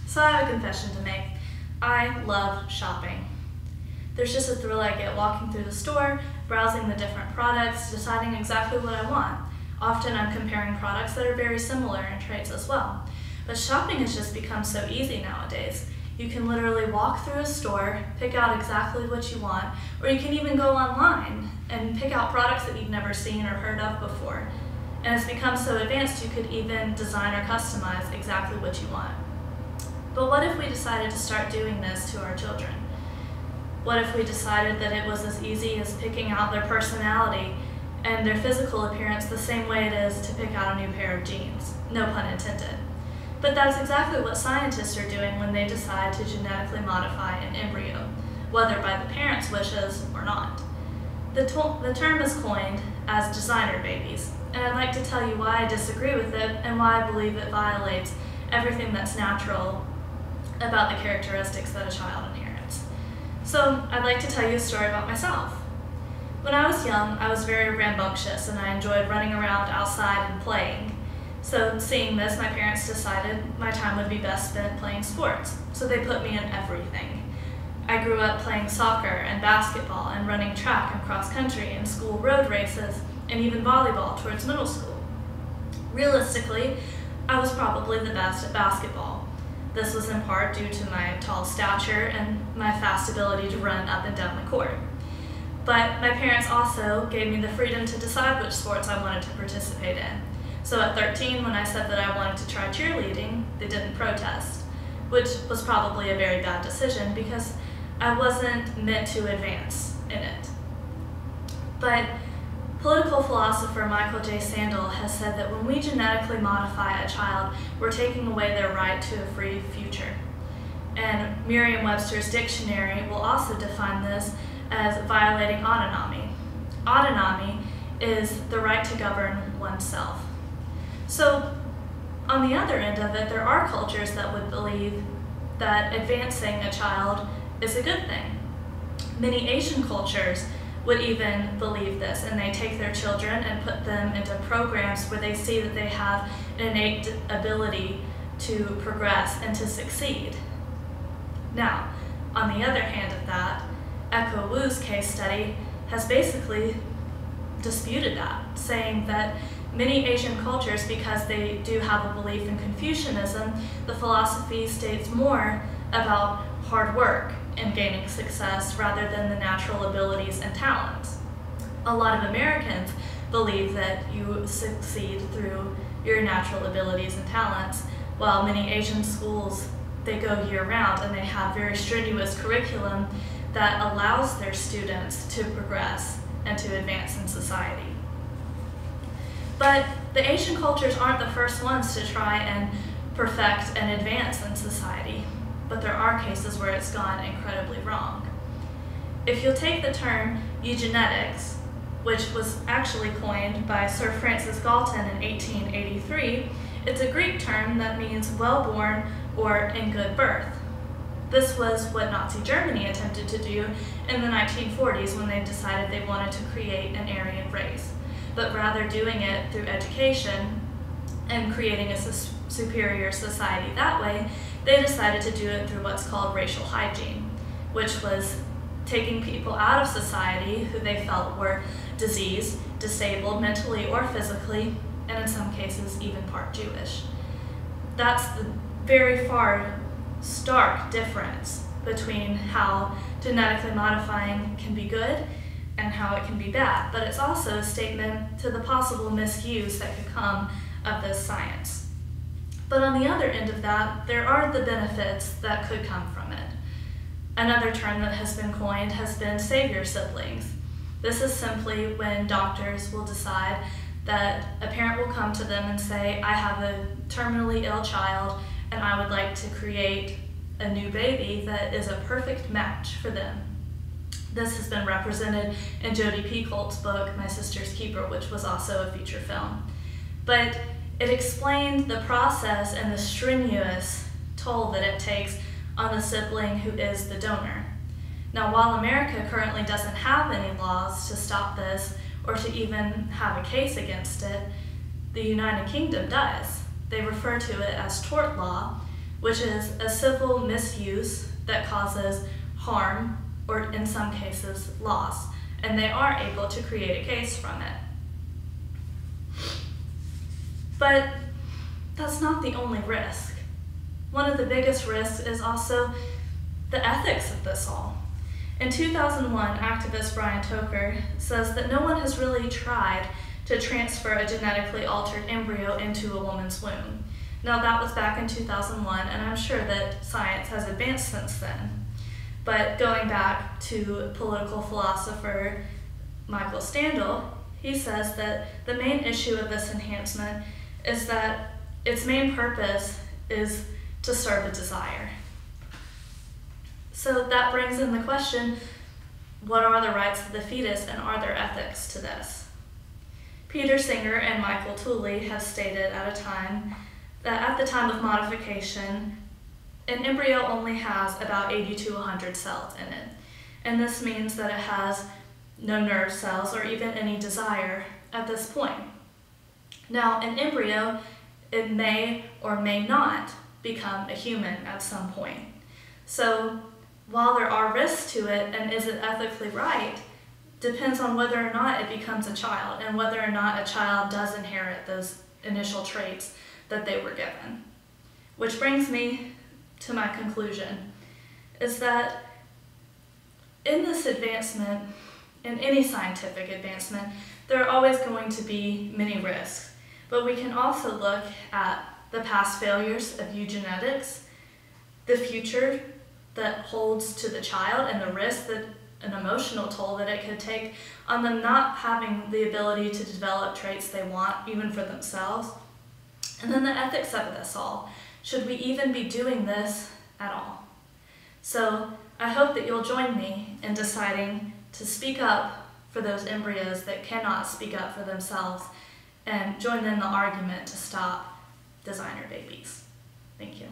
So I have a confession to make. I love shopping. There's just a thrill I get walking through the store, browsing the different products, deciding exactly what I want. Often I'm comparing products that are very similar in traits as well. But shopping has just become so easy nowadays. You can literally walk through a store, pick out exactly what you want, or you can even go online and pick out products that you've never seen or heard of before. And it's become so advanced you could even design or customize exactly what you want. But what if we decided to start doing this to our children? What if we decided that it was as easy as picking out their personality and their physical appearance the same way it is to pick out a new pair of jeans? No pun intended. But that's exactly what scientists are doing when they decide to genetically modify an embryo, whether by the parents' wishes or not. The term is coined as designer babies, and I'd like to tell you why I disagree with it and why I believe it violates everything that's natural about the characteristics that a child inherits. So I'd like to tell you a story about myself. When I was young, I was very rambunctious and I enjoyed running around outside and playing. So seeing this, my parents decided my time would be best spent playing sports, so they put me in everything. I grew up playing soccer and basketball and running track and cross country and school road races and even volleyball towards middle school. Realistically, I was probably the best at basketball. This was in part due to my tall stature and my fast ability to run up and down the court. But my parents also gave me the freedom to decide which sports I wanted to participate in. So at 13, when I said that I wanted to try cheerleading, they didn't protest, which was probably a very bad decision because I wasn't meant to advance in it. But political philosopher Michael J. Sandel has said that when we genetically modify a child, we're taking away their right to a free future. And Merriam-Webster's dictionary will also define this as violating autonomy. Autonomy is the right to govern oneself. So, on the other end of it, there are cultures that would believe that advancing a child is a good thing. Many Asian cultures would even believe this, and they take their children and put them into programs where they see that they have an innate ability to progress and to succeed. Now, on the other hand of that, Echo Wu's case study has basically disputed that, saying that many Asian cultures, because they do have a belief in Confucianism, the philosophy states more about hard work and gaining success rather than the natural abilities and talents. A lot of Americans believe that you succeed through your natural abilities and talents, while many Asian schools, they go year-round and they have very strenuous curriculum that allows their students to progress and to advance in society. But the Asian cultures aren't the first ones to try and perfect and advance in society, but there are cases where it's gone incredibly wrong. If you'll take the term eugenetics, which was actually coined by Sir Francis Galton in 1883, it's a Greek term that means well-born or in good birth. This was what Nazi Germany attempted to do in the 1940s when they decided they wanted to create an Aryan race. But rather doing it through education and creating a superior society that way, they decided to do it through what's called racial hygiene, which was taking people out of society who they felt were diseased, disabled mentally or physically, and in some cases even part Jewish. That's the very far stark difference between how genetically modifying can be good and how it can be bad, but it's also a statement to the possible misuse that could come of this science. But on the other end of that, there are the benefits that could come from it. Another term that has been coined has been savior siblings. This is simply when doctors will decide that a parent will come to them and say, I have a terminally ill child and I would like to create a new baby that is a perfect match for them. This has been represented in Jodi Picoult's book, My Sister's Keeper, which was also a feature film. But it explained the process and the strenuous toll that it takes on the sibling who is the donor. Now, while America currently doesn't have any laws to stop this or to even have a case against it, the United Kingdom does. They refer to it as tort law, which is a civil misuse that causes harm or in some cases loss, and they are able to create a case from it. But that's not the only risk. One of the biggest risks is also the ethics of this all. In 2001, activist Brian Toker says that no one has really tried to transfer a genetically altered embryo into a woman's womb. Now that was back in 2001, and I'm sure that science has advanced since then. But going back to political philosopher Michael Standel, he says that the main issue of this enhancement is that its main purpose is to serve a desire. So that brings in the question, what are the rights of the fetus and are there ethics to this? Peter Singer and Michael Tooley have stated at the time of modification, an embryo only has about 80 to 100 cells in it. And this means that it has no nerve cells or even any desire at this point. Now, an embryo, it may or may not become a human at some point. So while there are risks to it, and is it ethically right, depends on whether or not it becomes a child and whether or not a child does inherit those initial traits that they were given. Which brings me to my conclusion, is that in this advancement, in any scientific advancement, there are always going to be many risks. But we can also look at the past failures of eugenetics, the future that holds to the child, and the risk that an emotional toll that it could take on them not having the ability to develop traits they want, even for themselves. And then the ethics of this all. Should we even be doing this at all? So I hope that you'll join me in deciding to speak up for those embryos that cannot speak up for themselves and join in the argument to stop designer babies. Thank you.